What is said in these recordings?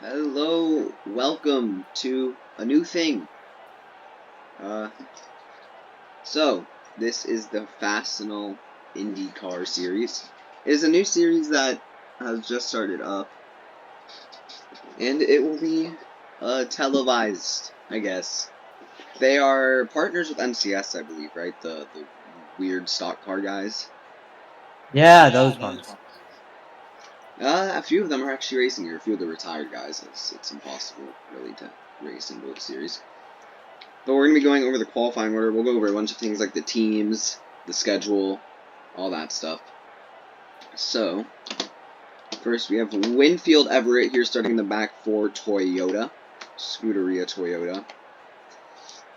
Hello, welcome to a new thing. Uh, this is the Fastenal Indycar series. It is a new series that has just started up, and it will be televised, I guess. They are partners with MCS, I believe, right? The weird stock car guys. Yeah, those ones. A few of them are actually racing here. A few of the retired guys. It's impossible, really, to race in both series. But we're going to be going over the qualifying order. We'll go over a bunch of things like the teams, the schedule, all that stuff. So, first we have Winfield Everett here starting in the back for Toyota. Scuderia Toyota.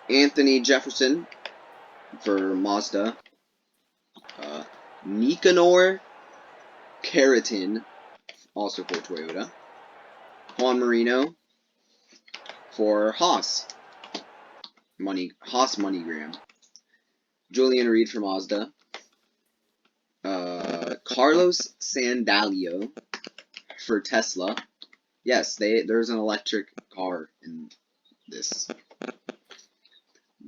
Anthony Jefferson for Mazda. Nicanor Keratin, also for Toyota. Juan Marino for Haas. Haas MoneyGram. Julian Reed for Mazda. Carlos Sandalio for Tesla. Yes, there's an electric car in this.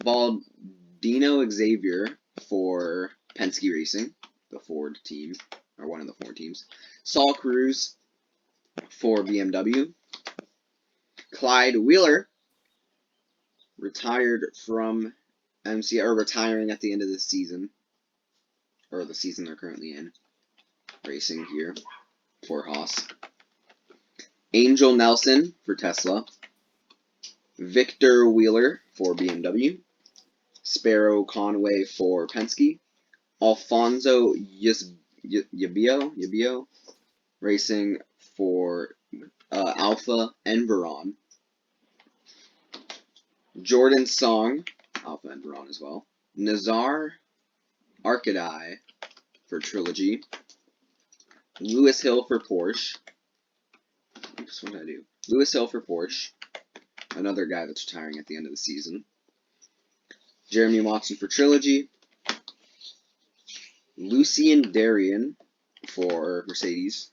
Baldino Xavier for Penske Racing, the Ford team, or one of the Ford teams. Saul Cruz for BMW. Clyde Wheeler, retired from MC, or retiring at the end of the season, or the season they're currently in, racing here for Haas. Angel Nelson for Tesla. Victor Wheeler for BMW. Sparrow Conway for Penske. Alfonso Yabio racing for Alpha Enveron. Jordan Song, Alpha Enveron as well. Nazar Arcadi for Trilogy. Lewis Hill for Porsche. What did I do? Lewis Hill for Porsche. Another guy that's retiring at the end of the season. Jeremy Watson for Trilogy. Lucian Darian for Mercedes.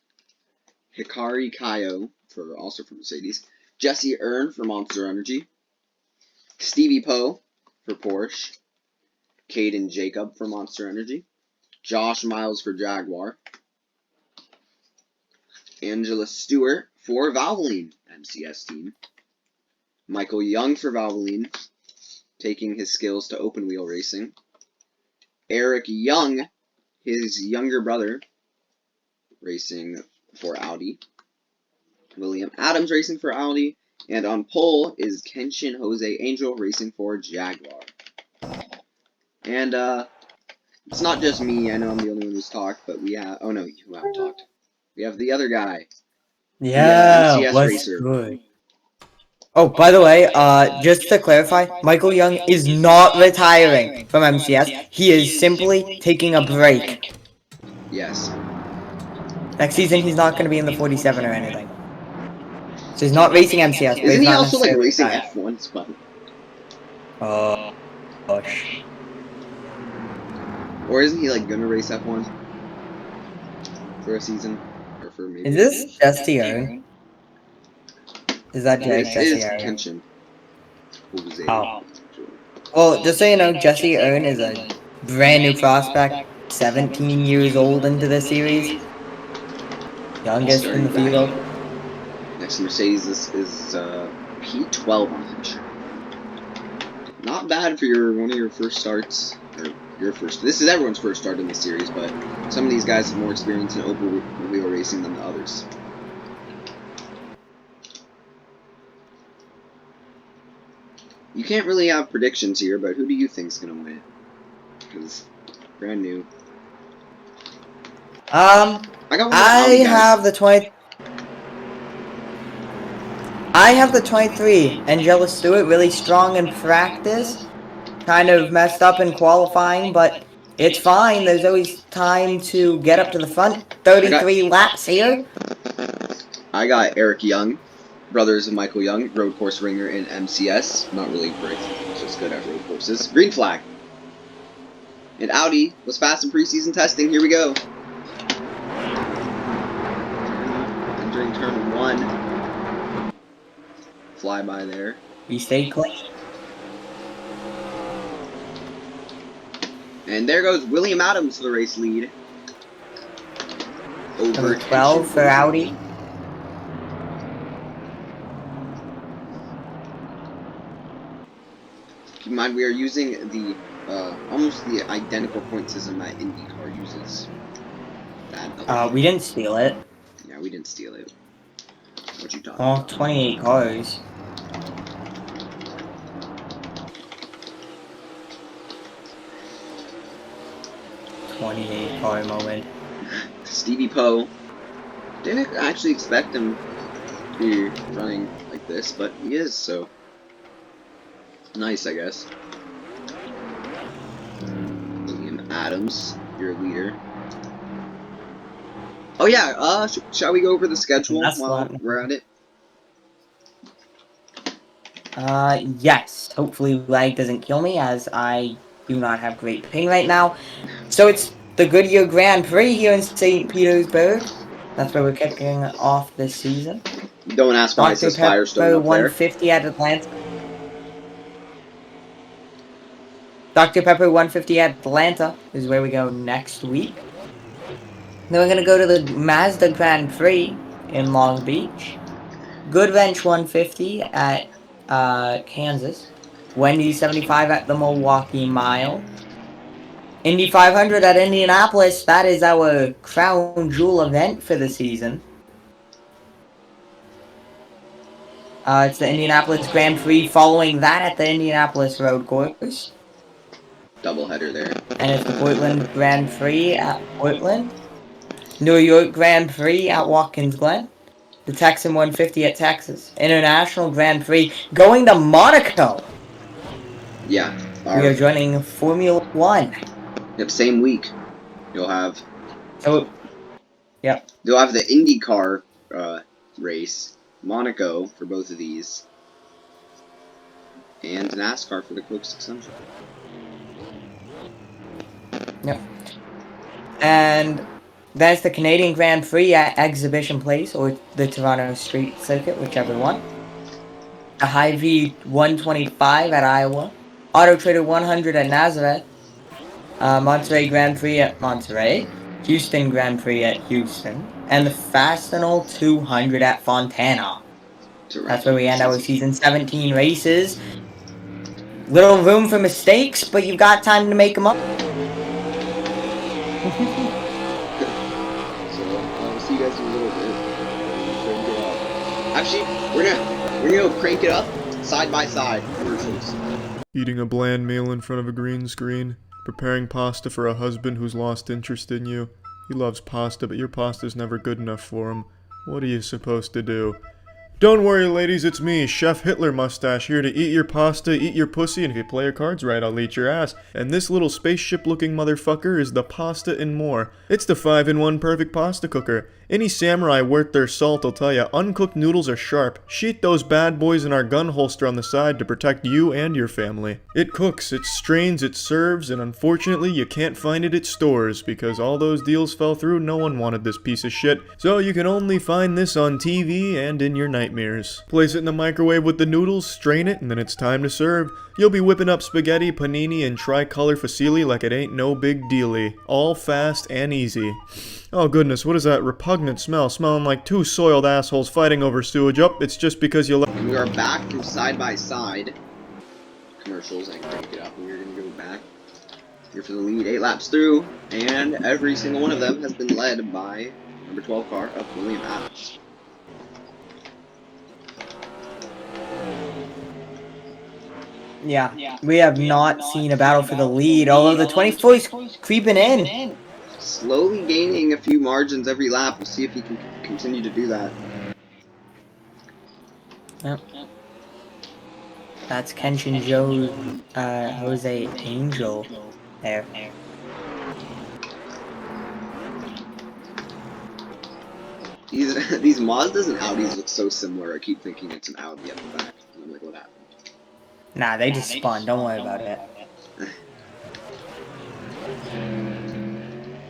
Hikari Kayo also for Mercedes. Jesse Earn for Monster Energy. Stevie Poe for Porsche. Caden Jacob for Monster Energy. Josh Miles for Jaguar. Angela Stewart for Valvoline, MCS team. Michael Young for Valvoline, taking his skills to open wheel racing. Eric Young, his younger brother, racing for Audi. William Adams racing for Audi. And on pole is Kenshin Jose Angel racing for Jaguar. And it's not just me. I know I'm the only one who's talked, but we have... Oh, no, you haven't talked. We have the other guy. The Yeah, MCS what's racer. good? Oh, by the way, just to clarify, Michael Young is not retiring from MCS. He is simply taking a break. Yes. Next season, he's not going to be in the 47 or anything. So he's not racing MCS, but Isn't he's he not also like necessarily racing retired. F1 spot? Oh, gosh. Or isn't he like gonna race F1 for a season? Or for maybe Is a this season? Jesse Earn? Is that This Jesse is Earn? Kenshin Jose. Oh. Well, just so you know, Jesse Earn is a brand new prospect, 17 years old into the series. Youngest in the Starting back field. next to Mercedes. This is P12, I'm pretty sure. Not bad for one of your first starts. Or your first. This is everyone's first start in the series, but some of these guys have more experience in open wheel racing than the others. You can't really have predictions here, but who do you think's gonna win? Because brand new. I I got one of the Audi guys. have the 20. I have the 23. Angela Stewart, really strong in practice. Kind of messed up in qualifying, but it's fine. There's always time to get up to the front. 33 laps here. I got Eric Young, brothers of Michael Young, road course ringer in MCS. Not really great, just good at road courses. Green flag. And Audi was fast in preseason testing. Here we go. Entering turn 1. fly by there. We stay clean. And there goes William Adams for the race lead. Number 12 for Audi. Keep in mind, we are using the almost the identical point system that Indycar uses. We didn't steal it. Yeah, we didn't steal it. What you talking Well, about? 28 cars. car moment. Stevie Poe. Didn't actually expect him to be running like this, but he is, so nice, I guess. William Adams, your leader. Oh yeah, shall we go over the schedule while we're at it? Yes. Hopefully lag doesn't kill me, as I do not have great ping right now. So it's the Goodyear Grand Prix here in St. Petersburg. That's where we're kicking off this season. Don't ask why it says Firestone up there. 150 at Atlanta. Dr. Pepper 150 at Atlanta is where we go next week. Then we're going to go to the Mazda Grand Prix in Long Beach. Goodwrench 150 at Kansas. Wendy's 75 at the Milwaukee Mile. Indy 500 at Indianapolis. That is our crown jewel event for the season. It's the Indianapolis Grand Prix. Following that at the Indianapolis Road Course. Doubleheader there. And it's the Portland Grand Prix at Portland. New York Grand Prix at Watkins Glen. The Texan 150 at Texas. International Grand Prix going to Monaco. Yeah. We are joining Formula 1. Yep, same week. You'll have... Yep. You'll have the IndyCar race. Monaco for both of these. And NASCAR for the Coke 600. Yep. And that's the Canadian Grand Prix at Exhibition Place, or the Toronto Street Circuit, whichever one. The Hy-Vee 125 at Iowa. Auto Trader 100 at Nazareth. Monterey Grand Prix at Monterey. Houston Grand Prix at Houston. And the Fastenal 200 at Fontana. That's where we end our season 17 races. Little room for mistakes, but you've got time to make them up. We'll see you guys in a little bit. Actually, we're gonna crank it up side by side commercials. Eating a bland meal in front of a green screen. Preparing pasta for a husband who's lost interest in you. He loves pasta, but your pasta's never good enough for him. What are you supposed to do? Don't worry, ladies, it's me, Chef Hitler Mustache, here to eat your pasta, eat your pussy, and if you play your cards right, I'll eat your ass. And this little spaceship-looking motherfucker is the Pasta and More. It's the 5-in-1 perfect pasta cooker. Any samurai worth their salt will tell you, uncooked noodles are sharp. Sheet those bad boys in our gun holster on the side to protect you and your family. It cooks, it strains, it serves, and unfortunately you can't find it at stores, because all those deals fell through, no one wanted this piece of shit. So you can only find this on TV and in your nightmares. Place it in the microwave with the noodles, strain it, and then it's time to serve. You'll be whipping up spaghetti, panini, and tricolor fusilli like it ain't no big dealy. All fast and easy. Oh goodness, what is that repugnant smell? Smelling like two soiled assholes fighting over sewage. Up, it's just because you And we are back from side by side commercials. I can crank it up, and we're gonna go back here for the lead. 8 laps through, and every single one of them has been led by number 12 car of William Adams. Yeah, we have not seen a battle for the lead, although the 24 is creeping in. Slowly gaining a few margins every lap. We'll see if he can continue to do that. Yep. That's Kenshin Joe, Jose Angel there. These Mazdas and Audis look so similar. I keep thinking it's an Audi at the back. And I'm like, what happened? Nah, they just spun. Don't worry about it.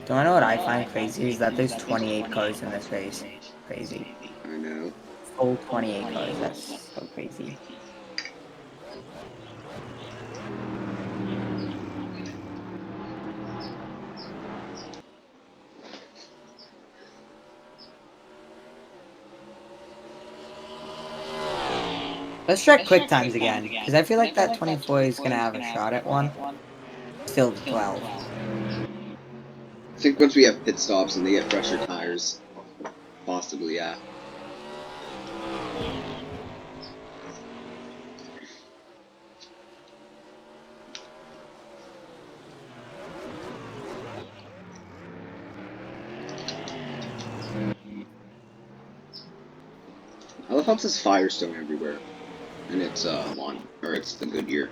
Do I know what I find crazy is that there's 28 cars in this race. Crazy. I know. full 28 cars. That's so crazy. Let's try quick times again, because I feel like that 24 is going to have a shot at one. Still the 12. I think once we have pit stops and they get fresher tires, possibly, yeah. I love how it says Firestone everywhere, and it's it's the Goodyear.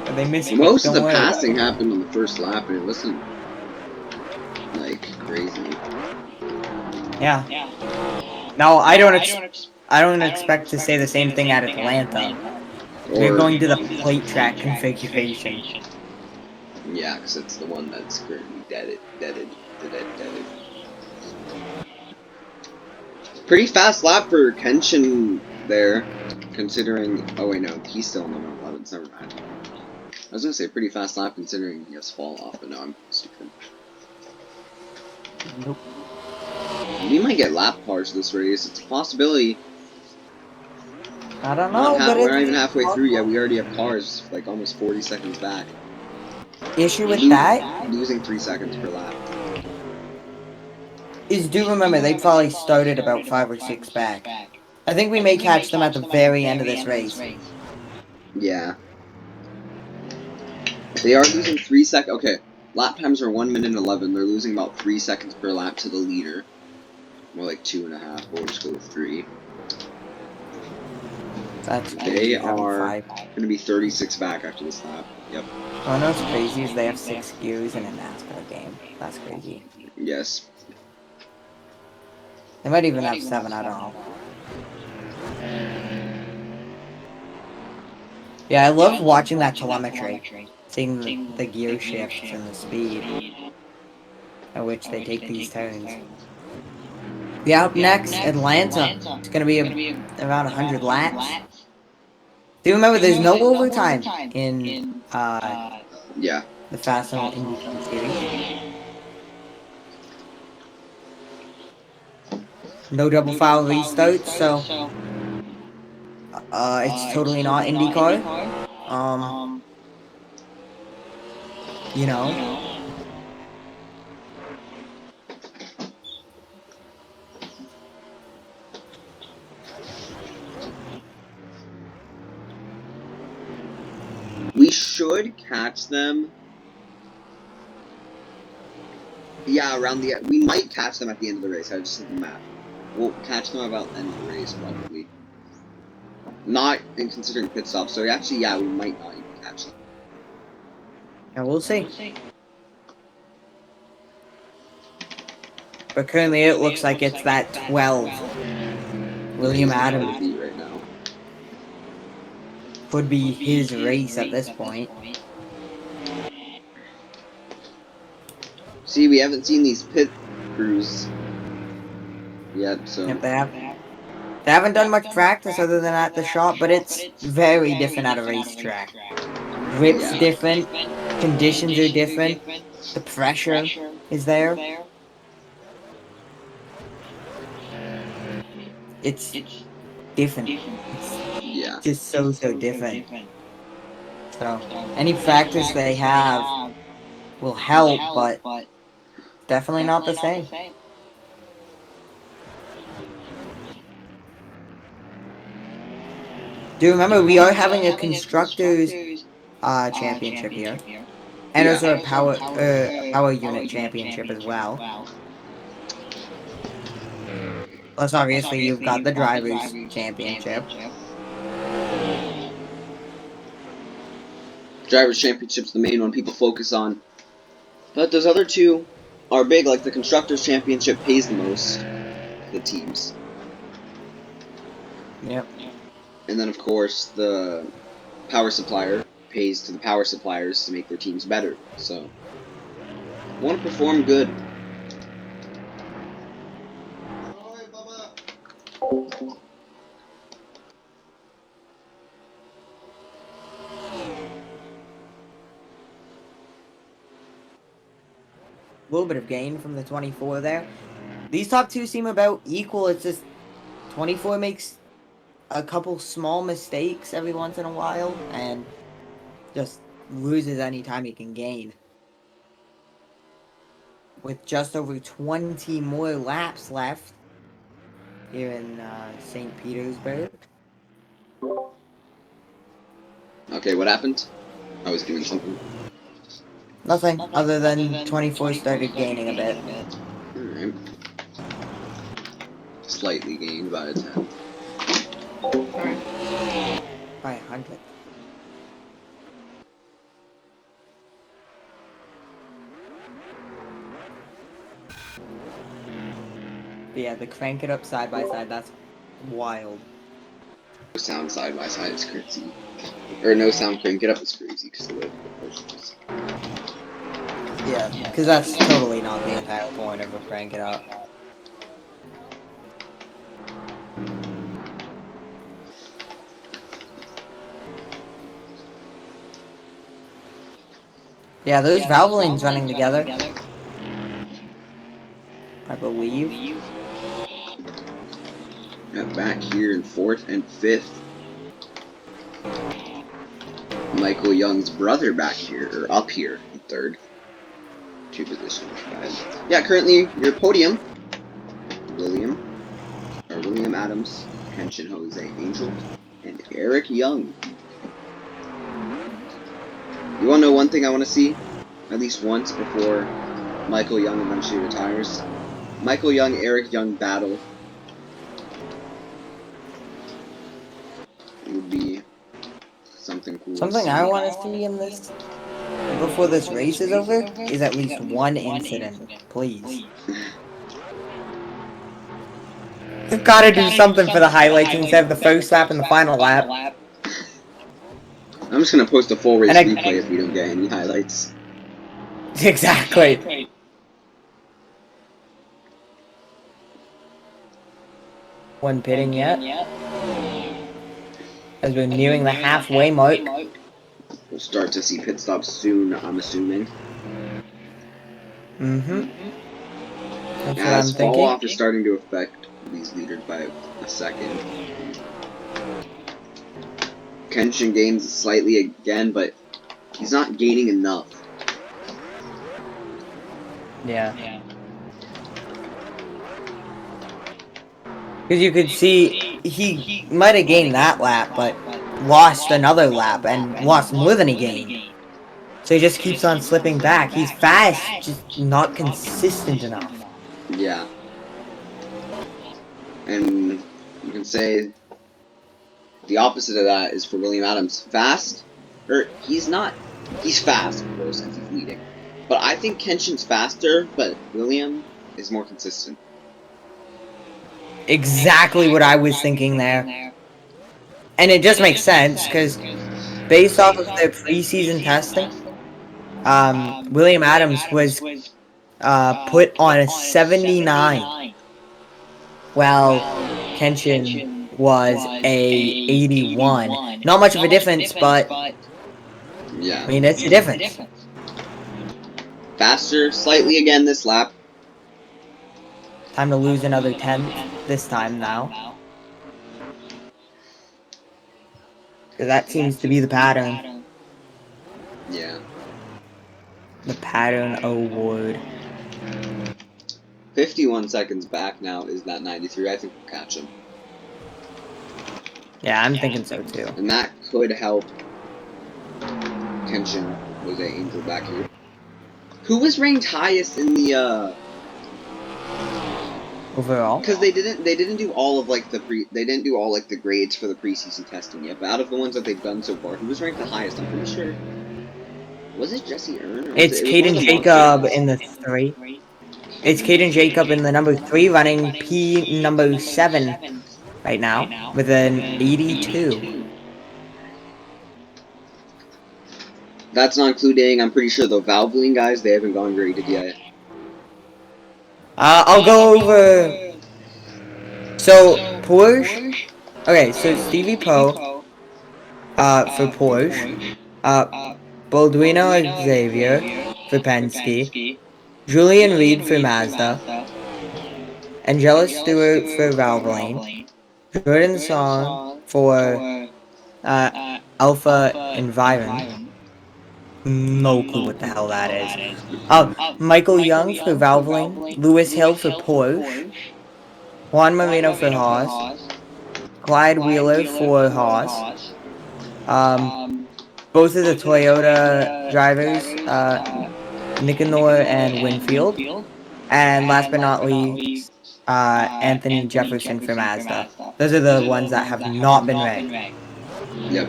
Are they missing Most of Don't the worry about passing it. happened on the first lap, and it wasn't like crazy. Yeah. No, I don't expect to say the same thing at Atlanta. We're Or going to the plate track configuration. yeah, because it's the one that's currently deaded. Pretty fast lap for Kenshin there, considering. Oh wait, no, he's still in the 11s. Never mind. I was gonna say pretty fast lap considering he has fall off, but no, I'm stupid. Nope. We might get lap cars this race. It's a possibility. I don't know, but We're not even it's halfway through yet. We already have cars like almost 40 seconds back. issue with that Losing 3 seconds per lap. is, do remember they probably started about 5 or 6 back. I think we may catch them at the very end of this race. Yeah. They are losing 3 seconds. Okay, lap times are 1 minute 11. They're losing about 3 seconds per lap to the leader. More like 2.5. We'll just go with 3. That's crazy. They are going to be 36 back after this lap. Yep. Oh, no, what's crazy is they have 6 gears in a NASCAR game. That's crazy. Yes. They might even have 7, I don't know. Yeah, I love watching that telemetry. Seeing the gear shifts and the speed at which they take these turns. Yeah, up next, Atlanta. It's going to be around 100 laps. Do you remember there's no overtime in Yeah. the Fastenal Indycar series? No double foul restarts, so it's totally not IndyCar. You know. We should catch them. Yeah, around the. We might catch them at the end of the race. I just did the math. We'll catch them about the end of the race, probably. Not in considering pit stops. So actually, yeah, we might not even catch them. Yeah, we'll see. But currently, it looks like it's that 12. William Adams right now. would be his race at this point. See, we haven't seen these pit crews yet, so. Yep, they haven't done much practice other than at the shop, but it's very different at a racetrack. Grip's different, conditions are different, the pressure is there. It's different. It's just so different. So, any practice they have will help, but definitely not the same. Do you remember, we are having a Constructors Championship here. And also a power unit championship as well. Plus, obviously, you've got the Drivers' Championship. Drivers' Championship's the main one people focus on. But those other two are big, like the Constructors' Championship pays the most, the teams. Yep. And then, of course, the power supplier pays to the power suppliers to make their teams better. So, want to perform good. little bit of gain from the 24 there. These top two seem about equal. It's just 24 makes a couple small mistakes every once in a while and just loses any time he can gain. With just over 20 more laps left here in St. Petersburg. Okay, what happened? I was doing something. Nothing other than 24 started gaining a bit. Alright. Slightly gained, about a 10. By 100. But yeah, the crank it up side by side, that's wild. No sound side by side is crazy. Or no sound crank it up is crazy because the way the proportion is. Yeah, because that's totally not the entire point of a crank it up. Yeah, those Valvolines running together, I believe. Back here in 4th and 5th. Michael Young's brother back here, or up here in 3rd. 2 positions ahead. Yeah, currently your podium. William Adams, Kenshin Jose Angel, and Eric Young. You wanna know one thing I wanna see? At least once before Michael Young eventually retires. Michael Young, Eric Young battle. It would be something cool. Something I want to see in this, before this race is over, is at least one incident, please. You've got to do something for the highlights instead of the first lap and the final lap. I'm just gonna post a full race replay if we don't get any highlights. Exactly. One pitting yet. As we're nearing the halfway mark. We'll start to see pit stops soon, I'm assuming. Mm-hmm. That's what I'm As fall thinking. off is starting to affect these leaders by a second. Kenshin gains slightly again, but he's not gaining enough. Yeah. Because you could see he might have gained that lap, but lost another lap and lost more than he gained. So he just keeps on slipping back. He's fast, just not consistent enough. Yeah. And you can say the opposite of that is for William Adams. Fast? He's fast, of course, because he's leading. But I think Kenshin's faster, but William is more consistent. Exactly what I was thinking there. And it just makes sense, because based off of their preseason testing, William Adams was put on a 79, while Kenshin was a 81. Not much of a difference, but Yeah. I mean, it's a difference. Faster slightly again this lap. Time to lose another 10th this time now. Because that seems to be the pattern. Yeah. The pattern award. 51 seconds back now is that 93. I think we'll catch him. Yeah, I'm thinking so too. And that could help Kenshin Jose Angel back here. Who was ranked highest in the Overall? Because they didn't do all of like the grades for the preseason testing yet. But out of the ones that they've done so far, who was ranked the highest? I'm pretty sure. Was it Jesse Earn? Or It's it Caden Jacob in the 3. It's Caden Jacob in the number 3, running P number 7 right now with an 82. That's not including, I'm pretty sure, the Valvoline guys. They haven't gone graded yet. I'll go over. So Porsche. Okay, so Stevie Poe, for Porsche. Baldwino Xavier for Penske. Julian Reed for Mazda. Angela Stewart for Valvoline. Jordan Song for Alpha Environ. No clue what the hell that is. Michael Young for Valvoline. Lewis Hill for Porsche. Juan Marino for Haas. Clyde Wheeler for Haas. Both of the Toyota drivers, Nicanor and Winfield. And last but not least, Anthony Jefferson for Mazda. Those are the ones that have not been ranked. Yep.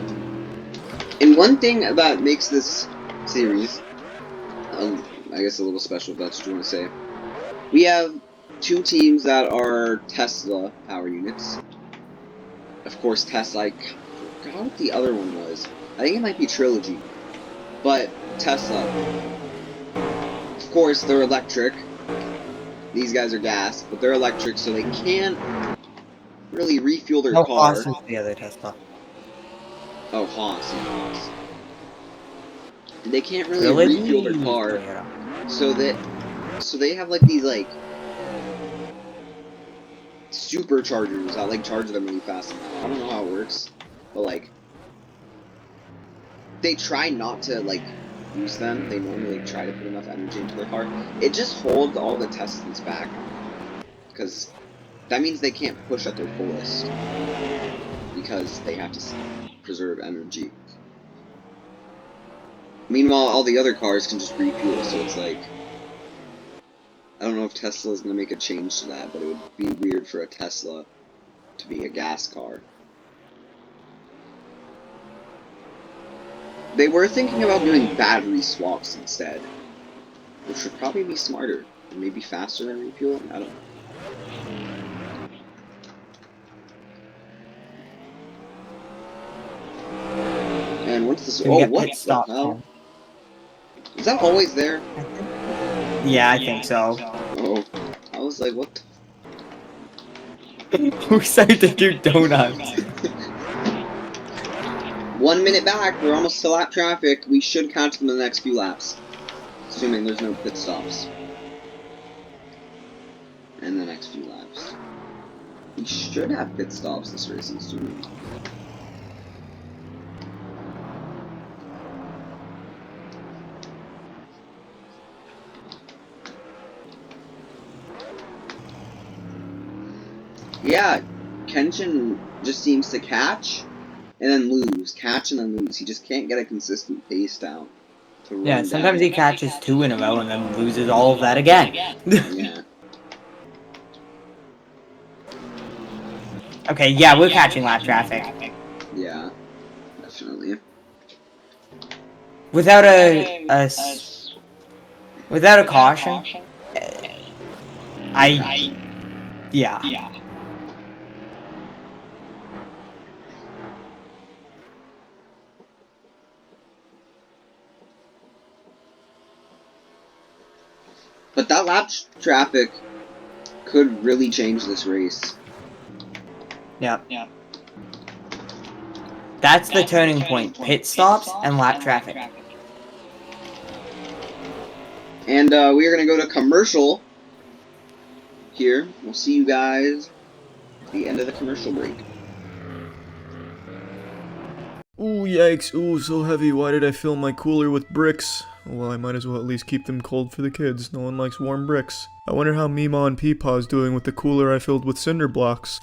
And one thing that makes this series, I guess a little special, if that's what you want to say, we have two teams that are Tesla power units. Of course, Tesla, I forgot what the other one was. I think it might be Trilogy. But Tesla, of course, they're electric. These guys are gas, but they're electric, so they can't really refuel their car. Haas is the other Tesla. Oh, Haas. They can't really refuel their car, so they have like these like superchargers that like charge them really fast. I don't know how it works, but like they try not to like use them. They normally like, try to put enough energy into their car. It just holds all the Teslas back because that means they can't push at their fullest because they have to preserve energy. Meanwhile, all the other cars can just refuel, so it's like, I don't know if Tesla is going to make a change to that, but it would be weird for a Tesla to be a gas car. They were thinking about doing battery swaps instead, which would probably be smarter, and maybe faster than refueling, I don't know. And once this, oh, what the hell? Is that always there? Yeah, I think so. Oh, I was like, what Who decided to do donuts? 1 minute back, we're almost to lap traffic. We should catch them in the next few laps. Assuming there's no pit stops. In the next few laps. We should have pit stops this racing soon. Yeah, Kenshin just seems to catch and then lose, catch and then lose. He just can't get a consistent pace down. Yeah, sometimes he catches 2 in a row and then loses all of that again. Yeah. Okay, yeah, we're catching lap traffic. Yeah, definitely. Without a caution, yeah. But that lap traffic could really change this race. Yeah. That's the turning point. Pit stops and lap traffic. And we are going to go to commercial here. We'll see you guys at the end of the commercial break. Ooh, yikes. Ooh, so heavy. Why did I fill my cooler with bricks? Well, I might as well at least keep them cold for the kids. No one likes warm bricks. I wonder how Meemaw and Peepaw's doing with the cooler I filled with cinder blocks.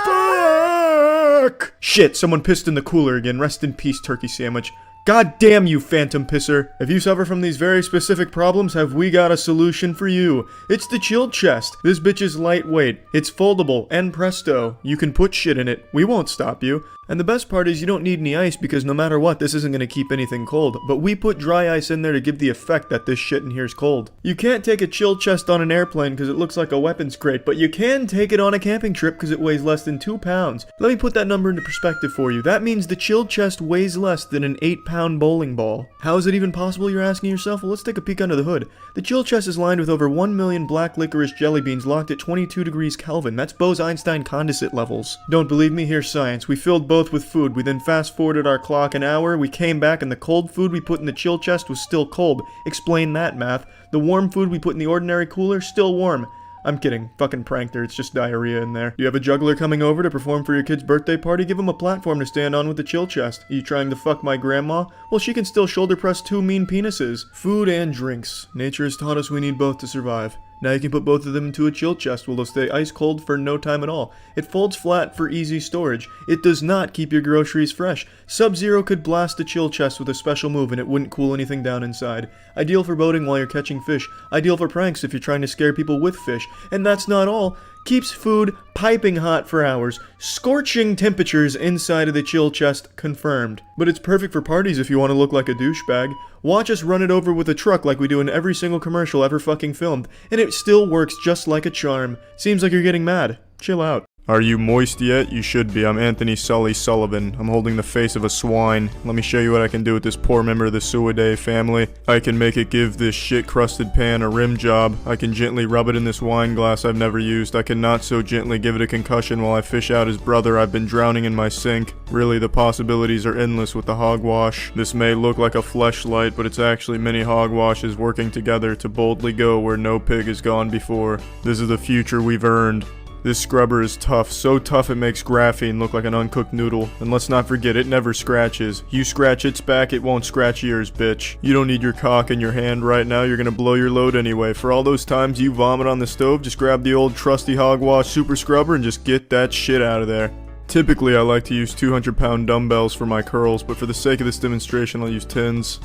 Fuck! Shit, someone pissed in the cooler again. Rest in peace, turkey sandwich. God damn you, phantom pisser. If you suffer from these very specific problems, have we got a solution for you. It's the chill chest. This bitch is lightweight. It's foldable, and presto, you can put shit in it. We won't stop you. And the best part is you don't need any ice because no matter what, this isn't going to keep anything cold. But we put dry ice in there to give the effect that this shit in here is cold. You can't take a chill chest on an airplane because it looks like a weapons crate, but you can take it on a camping trip because it weighs less than 2 pounds. Let me put that number into perspective for you. That means the chill chest weighs less than an 8-pound bowling ball. How is it even possible, you're asking yourself? Well, let's take a peek under the hood. The chill chest is lined with over 1 million black licorice jelly beans locked at 22 degrees Kelvin. That's Bose-Einstein condensate levels. Don't believe me? Here's science. We filled both with food. We then fast-forwarded our clock an hour. We came back and the cold food we put in the chill chest was still cold. Explain that, math. The warm food we put in the ordinary cooler, still warm. I'm kidding. Fucking pranked her. It's just diarrhea in there. Do you have a juggler coming over to perform for your kid's birthday party? Give him a platform to stand on with the chill chest. Are you trying to fuck my grandma? Well, she can still shoulder press 2 mean penises. Food and drinks. Nature has taught us we need both to survive. Now you can put both of them into a chill chest where they'll stay ice cold for no time at all. It folds flat for easy storage. It does not keep your groceries fresh. Sub-Zero could blast a chill chest with a special move and it wouldn't cool anything down inside. Ideal for boating while you're catching fish. Ideal for pranks if you're trying to scare people with fish. And that's not all. Keeps food piping hot for hours. Scorching temperatures inside of the chill chest confirmed. But it's perfect for parties if you want to look like a douchebag. Watch us run it over with a truck like we do in every single commercial ever fucking filmed. And it still works just like a charm. Seems like you're getting mad. Chill out. Are you moist yet? You should be. I'm Anthony Sully Sullivan. I'm holding the face of a swine. Let me show you what I can do with this poor member of the Suidae family. I can make it give this shit-crusted pan a rim job. I can gently rub it in this wine glass I've never used. I can not so gently give it a concussion while I fish out his brother I've been drowning in my sink. Really, the possibilities are endless with the hogwash. This may look like a fleshlight, but it's actually many hogwashes working together to boldly go where no pig has gone before. This is the future we've earned. This scrubber is tough, so tough it makes graphene look like an uncooked noodle. And let's not forget, it never scratches. You scratch its back, it won't scratch yours, bitch. You don't need your cock in your hand right now, you're gonna blow your load anyway. For all those times you vomit on the stove, just grab the old trusty hogwash super scrubber and just get that shit out of there. Typically, I like to use 200-pound dumbbells for my curls, but for the sake of this demonstration, I'll use tins.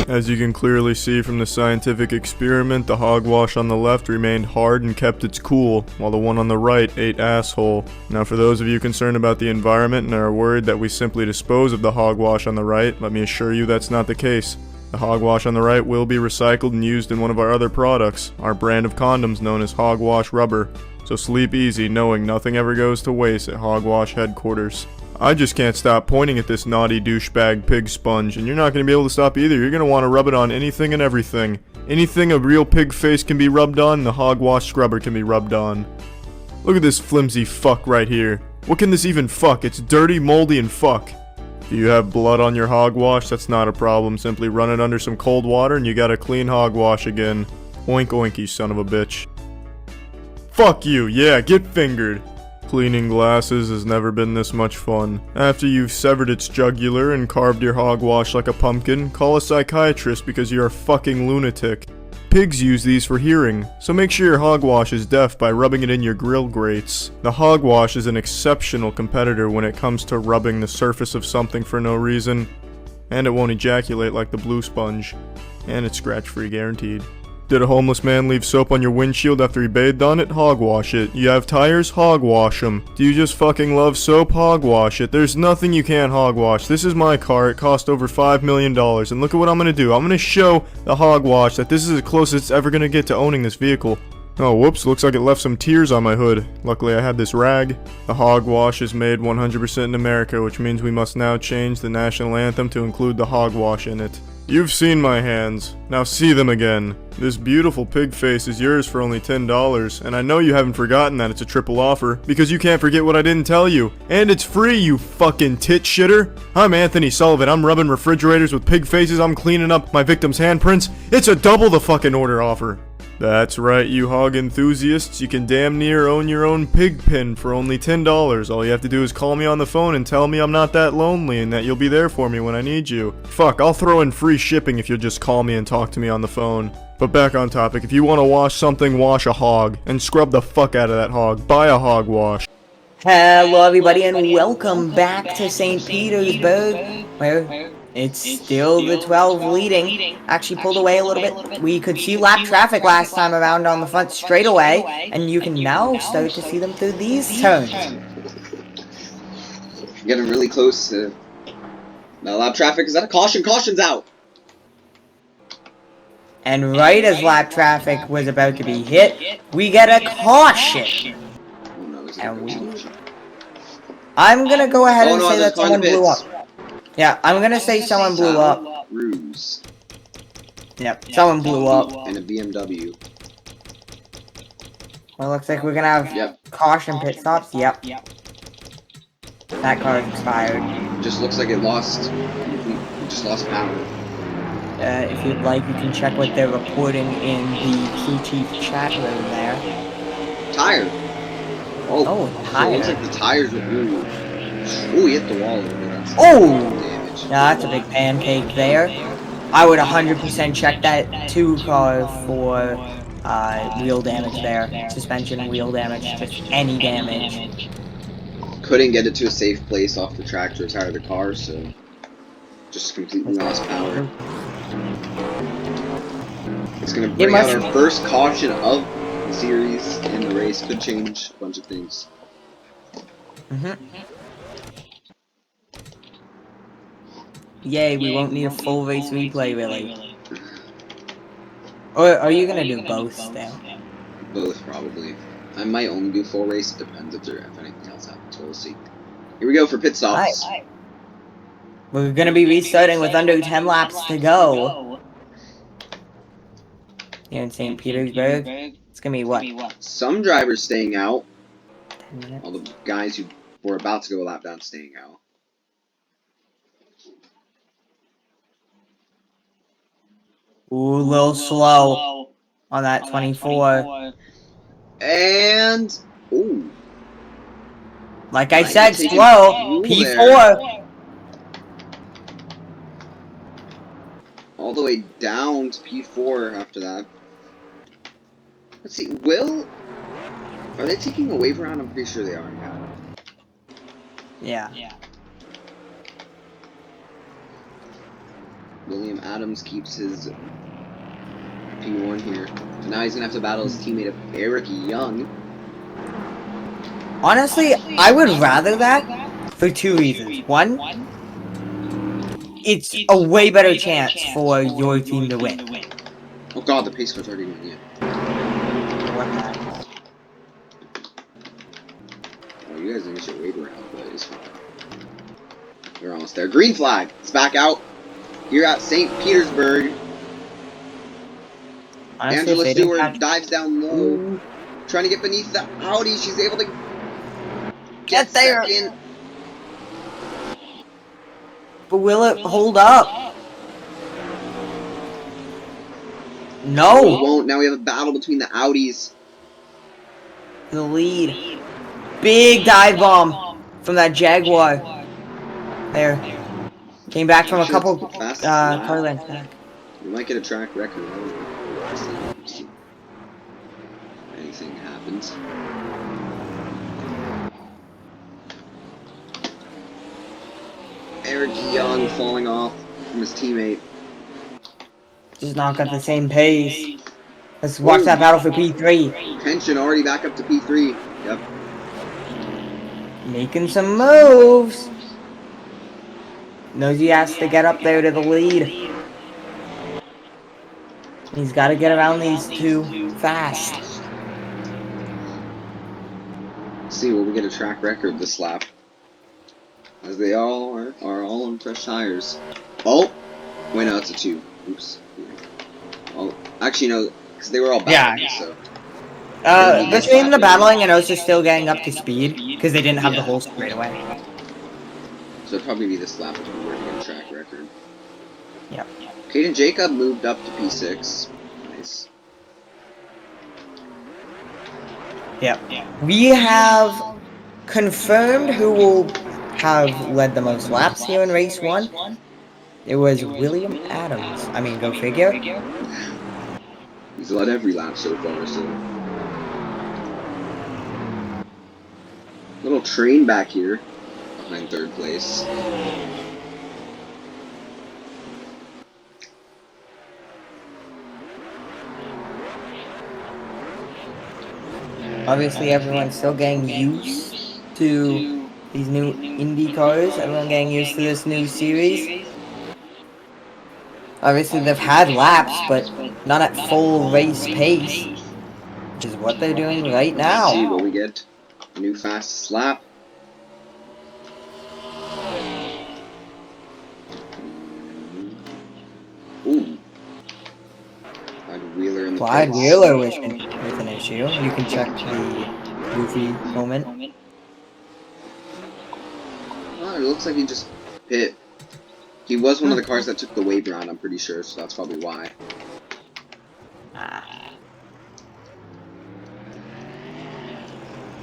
As you can clearly see from the scientific experiment, the hogwash on the left remained hard and kept its cool, while the one on the right ate asshole. Now for those of you concerned about the environment and are worried that we simply dispose of the hogwash on the right, let me assure you that's not the case. The hogwash on the right will be recycled and used in one of our other products, our brand of condoms known as Hogwash Rubber. So sleep easy knowing nothing ever goes to waste at Hogwash headquarters. I just can't stop pointing at this naughty douchebag pig sponge, and you're not going to be able to stop either. You're going to want to rub it on anything and everything. Anything a real pig face can be rubbed on, the hogwash scrubber can be rubbed on. Look at this flimsy fuck right here. What can this even fuck? It's dirty, moldy, and fuck. Do you have blood on your hogwash? That's not a problem. Simply run it under some cold water and you got a clean hogwash again. Oink oink, you son of a bitch. Fuck you, yeah, get fingered. Cleaning glasses has never been this much fun. After you've severed its jugular and carved your hogwash like a pumpkin, call a psychiatrist because you're a fucking lunatic. Pigs use these for hearing, so make sure your hogwash is deaf by rubbing it in your grill grates. The hogwash is an exceptional competitor when it comes to rubbing the surface of something for no reason, and it won't ejaculate like the blue sponge, and it's scratch-free guaranteed. Did a homeless man leave soap on your windshield after he bathed on it? Hogwash it. You have tires? Hogwash them. Do you just fucking love soap? Hogwash it. There's nothing you can't hogwash. This is my car. It cost over $5 million. And look at what I'm gonna do. I'm gonna show the hogwash that this is as close as it's ever gonna get to owning this vehicle. Oh, whoops. Looks like it left some tears on my hood. Luckily, I had this rag. The hogwash is made 100% in America, which means we must now change the national anthem to include the hogwash in it. You've seen my hands. Now see them again. This beautiful pig face is yours for only $10, and I know you haven't forgotten that it's a triple offer, because you can't forget what I didn't tell you. And it's free, you fucking tit shitter. I'm Anthony Sullivan. I'm rubbing refrigerators with pig faces. I'm cleaning up my victims' handprints. It's a double the fucking order offer. That's right, you hog enthusiasts. You can damn near own your own pig pen for only $10. All you have to do is call me on the phone and tell me I'm not that lonely and that you'll be there for me when I need you. Fuck, I'll throw in free shipping if you'll just call me and talk to me on the phone. But back on topic, if you want to wash something, wash a hog. And scrub the fuck out of that hog. Buy a hog wash. Hello everybody and welcome back to St. Petersburg, where it's still the 12 leading. Actually pulled away a little bit. We could see lap traffic last time around on the front straightaway, and you can now start to see them through these turns. Getting really close to not lap traffic. Is that a caution? Caution's out. And right as lap traffic was about to be hit, we get a caution. Oh no, is it a And ghost caution? I'm gonna go ahead Oh and no, say there's a that car in the someone blew pits. up. Yeah, I'm gonna say someone blew up. Ruse. Yep, someone blew up. And a BMW. Well, looks like we're gonna have caution pit stops. Yep. That car is expired. Just looks like it lost. It just lost power. If you'd like, you can check what they're reporting in the crew chief chat room there. Tire. Oh, Oh, so it tire. looks like the tires were blue. Oh, he hit the wall over there. Oh! Damage. Yeah, that's a big pancake there. I would 100% check that 2 car for wheel damage there. Suspension wheel damage, just any damage. Couldn't get it to a safe place off the track to retire the car, so just completely lost power. It's going to bring out our first caution of the series in the race. Could change a bunch of things. Yay, we won't need a full race replay, really. Or are you going to do both still? Both, probably. I might only do full race. It depends if anything else happens. We'll see. Here we go for pit stops. Right. We're going to be restarting with under 10 laps to go. Here in St. Petersburg. It's going to be what? Some drivers staying out. 10 minutes. All the guys who were about to go a lap down staying out. Ooh, a little slow on that 24. And ooh. Like I said, slow. P4. All the way down to P4 after that. Let's see, are they taking a wave around? I'm pretty sure they are, Yeah. William Adams keeps his P1 here. So now he's going to have to battle his teammate Eric Young. Honestly, I would rather that for 2 reasons. One, it's a way better chance for your team to win. Oh god, the pace car's already going in. Oh, you guys didn't get your wave around, but it's fine. We're almost there. Green flag! It's back out. Here at St. Petersburg. Honestly, Angela Stewart dives down low. Trying to get beneath the Audi. She's able to get there. Second. But will it hold up? No! It won't. Now we have a battle between the Audis. The lead. Big dive bomb from that Jaguar. There. Came back from a couple car lengths back. We might get a track record. Anything happens. Eric Young falling off from his teammate. Just not got the same pace. Let's watch that battle for P3. Tension already back up to P3. Yep. Making some moves. Knows he has to get up there to the lead. He's got to get around these two fast. Let's see, will we get a track record this lap? As they all are all on fresh tires. Oh! Wait, no, it's a 2. Oops. Oh, actually, no, because they were all battling, so... Between the battling and also still getting up to speed, because they didn't have the whole straightaway. So it'd probably be this lap if we were to get a track record. Yep. Caden Jacob moved up to P6. Nice. Yep. We have confirmed who will have led the most laps here in race 1. It was William Adams. I mean, go figure. He's led every lap so far, so... Little train back here. Behind 3rd place. Obviously, everyone's still getting used to These new Indy cars, everyone getting used to this new series. Obviously, they've had laps, but not at full race pace, which is what they're doing right Let's see now. what we get. New fastest lap. Ooh. Clyde Wheeler in the Clyde pits. Wheeler with an issue. You can check the goofy moment. Oh, it looks like he just pit. He was one of the cars that took the wave round, I'm pretty sure, so that's probably why.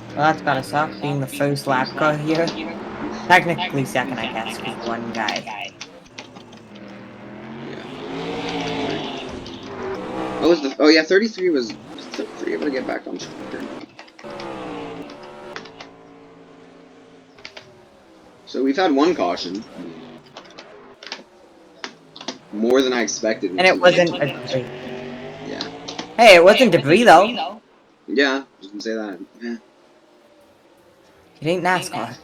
Well, that's gotta suck, being the first lap car here. Technically second, I guess, because one guy. Yeah. Oh yeah, 33 was 33 able to get back on track or not? So we've had one caution. More than I expected. And it wasn't Yeah. Hey, it wasn't debris though. Yeah, just gonna say that. Yeah. It ain't NASCAR.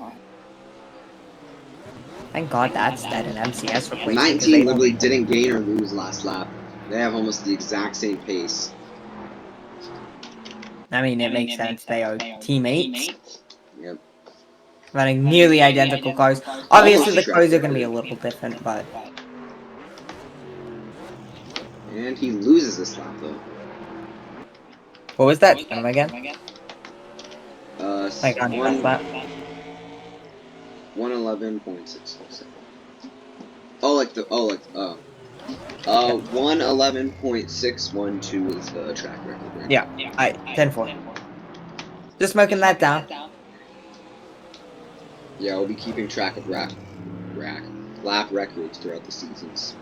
Thank God that's dead in MCS replacement. 19 literally didn't gain or lose last lap. They have almost the exact same pace. I mean, it makes sense. They are teammates. Yep. Running nearly identical cars. Obviously, the cars are going to be a little different, but... And he loses this lap, though. What was that time again? Like on one, lap? 111.6. Oh, 111.612 is the track record. Right? Yeah, alright, 10-4. Just smoking that down. Yeah, we'll be keeping track of lap records throughout the seasons.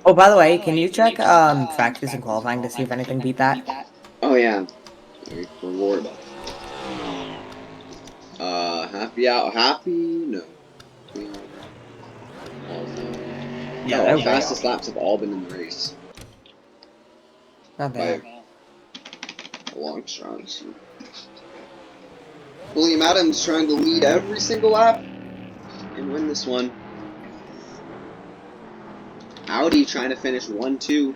Oh, by the way, can you check practice and qualifying to see if anything beat that? Oh yeah, we're worried about that. Happy? No. Yeah, No, our fastest laps have all been in the race. Not bad. By a long shot. William Adams trying to lead every single lap and win this one. Audi trying to finish 1-2.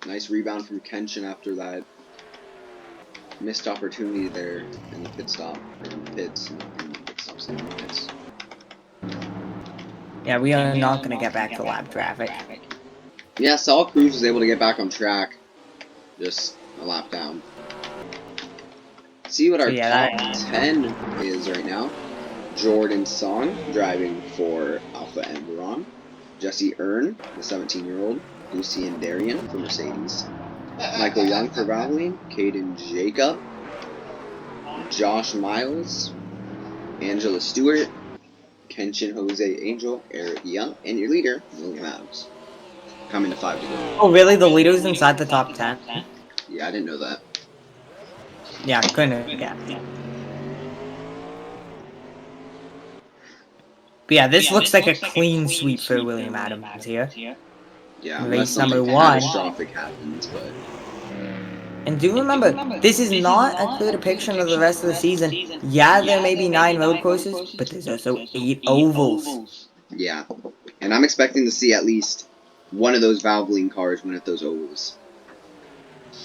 Nice rebound from Kenshin after that missed opportunity there in the pit stop. Or in the pits. In the pit stops, in the pits. Yeah, we are not going to get back to lap traffic. Yeah, Saul Cruz was able to get back on track. Just a lap down. See what our top 10 is right now. Jordan Song driving for Alpha Enveron. Jesse Earn, the 17-year-old. Lucian Darian for Mercedes. Michael Young for Valvoline. Caden Jacob. Josh Miles. Angela Stewart. Kenshin Jose Angel. Eric Young. And your leader, William Adams. Coming to 5 to go. Oh, really? The leader's inside the top 10? Yeah, I didn't know that. Yeah, couldn't get. But yeah, this looks like a clean sweep for William Adams here. Yeah, Race unless number something 1. catastrophic happens, but... And do remember, this is not a clear depiction of the rest of the season. Yeah, there may be 9 road courses, but there's also 8 ovals. Yeah, and I'm expecting to see at least one of those Valvoline cars win at those ovals.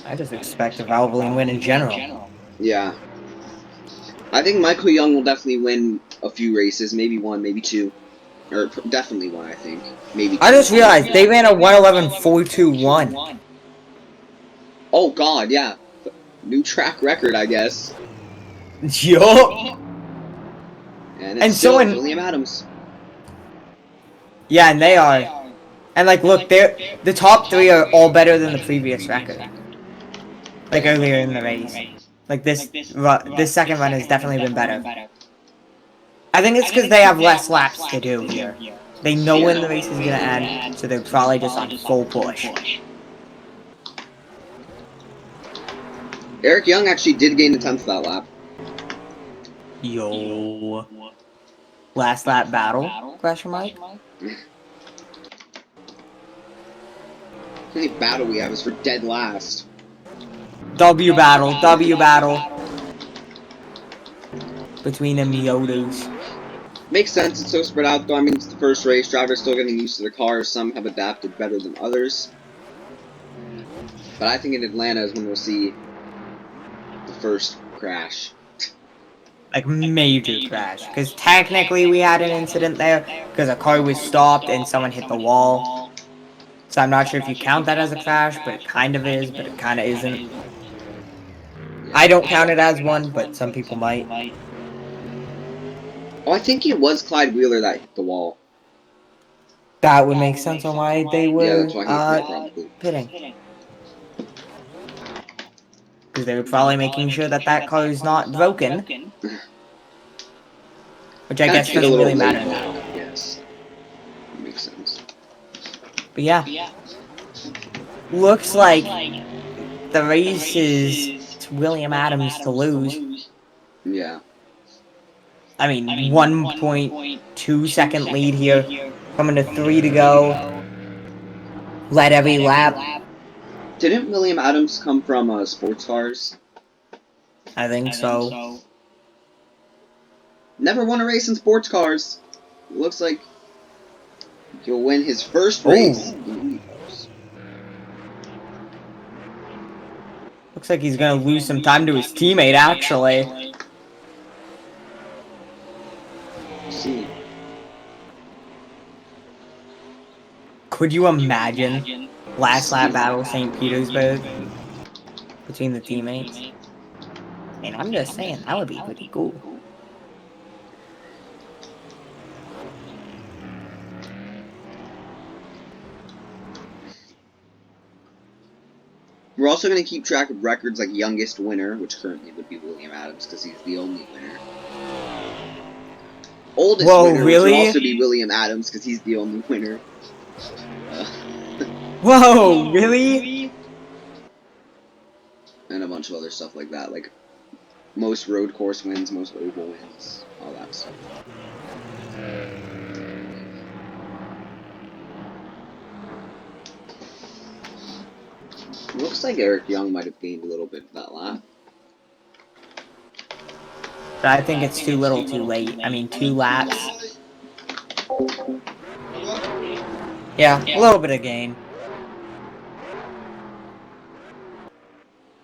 I just expect a Valvoline win in general. Yeah. I think Michael Young will definitely win a few races, maybe 1, maybe 2. Or definitely 1, I think. Maybe 2. I just realized they ran a 111.421. Oh god, yeah. New track record, I guess. Yup. And it's still William Adams. Yeah, and they are. And like, look, the top 3 are all better than the previous record. Like earlier in the race. Like this second run has definitely been better. I think it's because they have less laps to do here. They know when the race is gonna end, so they're probably just on full push. Eric Young actually did gain the 10th that lap. Yo. Last lap battle? Question mark? The only battle we have is for dead last. W battle, W battle. Between them Yodas. Makes sense, it's so spread out though. I mean, it's the first race, drivers still getting used to the cars, some have adapted better than others. But I think in Atlanta is when we'll see the first crash. Like, major crash. Because technically we had an incident there, because a car was stopped and someone hit the wall. So I'm not sure if you count that as a crash, but it kind of is, but it kind of isn't. I don't count it as one, but some people might. Oh, I think it was Clyde Wheeler that hit the wall. That would make sense on why they were that's why he probably pitting. Because they were probably making sure that that car is not broken. Which I guess doesn't really matter now. Yes. That makes sense. But yeah. Looks like the race is William Adams to lose. Yeah. I mean, 1.2 second lead here. Coming to 3 to go. Led every lap. Didn't William Adams come from sports cars? I think so. Never won a race in sports cars. Looks like he'll win his first race in IndyCars. Looks like he's gonna lose some time to his teammate, actually. See. Could you imagine last lap battle St. Petersburg between the teammates? I mean, I'm just saying, that would be pretty cool. We're also going to keep track of records like youngest winner, which currently would be William Adams because he's the only winner. Oldest winner, which would also be William Adams because he's the only winner. Whoa, really? And a bunch of other stuff like that, like most road course wins, most oval wins, all that stuff. Looks like Eric Young might have gained a little bit of that lap. But I think it's too little too late. I mean, 2 laps. Yeah, a little bit of gain.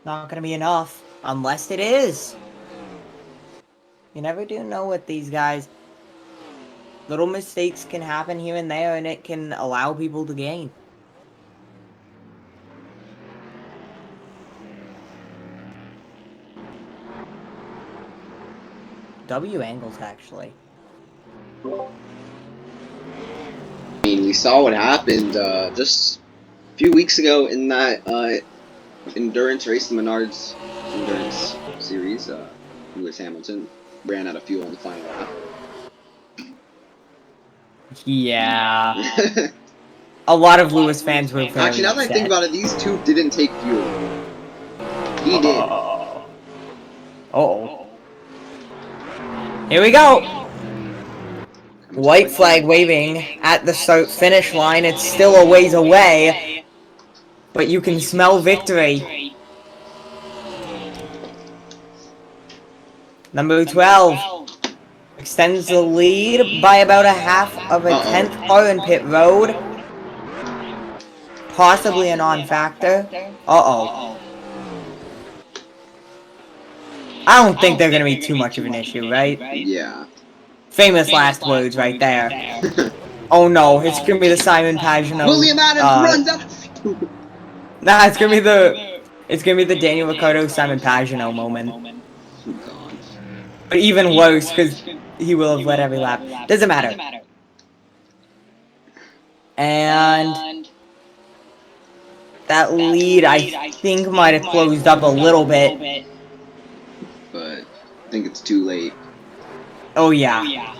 Not gonna be enough. Unless it is. You never do know with these guys. Little mistakes can happen here and there, and it can allow people to gain. W angles, actually. I mean, we saw what happened just a few weeks ago in that endurance race, the Menards endurance series. Lewis Hamilton ran out of fuel in the final lap. Yeah. A lot of Lewis fans were very Actually, now that I think about it, these two didn't take fuel. He did. Uh-oh. Here we go! White flag waving at the start-finish line. It's still a ways away, but you can smell victory. Number 12 extends the lead by about a half of a tenth car in pit road. Possibly a non-factor. Uh-oh. I don't think they're gonna be too much of an issue, right? Yeah. Famous last words right there. Oh no, it's gonna be the Simon Pagenaud. William Adams runs out. Nah, it's gonna be the Daniel Ricciardo Simon Pagenaud moment. But even worse, because he will have led every lap. Doesn't matter. And that lead, I think, might have closed up a little bit. But I think it's too late. Oh yeah.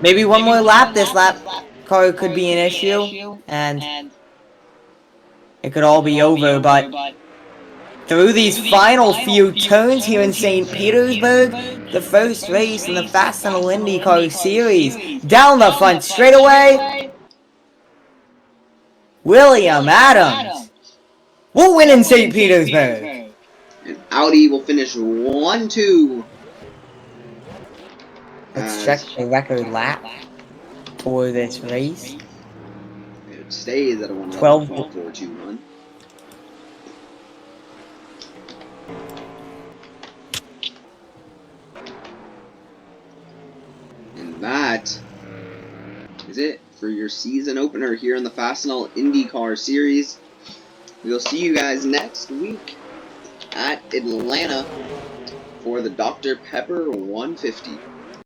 Maybe one more lap. This lap car could be an issue, and it could all be over, but through these final few turns here in St. Petersburg, the first race in the Fastenal Indycar series, down the front straightaway, William Adams will win in St. Petersburg. And Audi will finish 1-2. Let's check the record lap for this race. It stays at a 12. 1:11.42 run. And that is it for your season opener here in the Fastenal Indycar Series. We'll see you guys next week at Atlanta for the Dr. Pepper 150.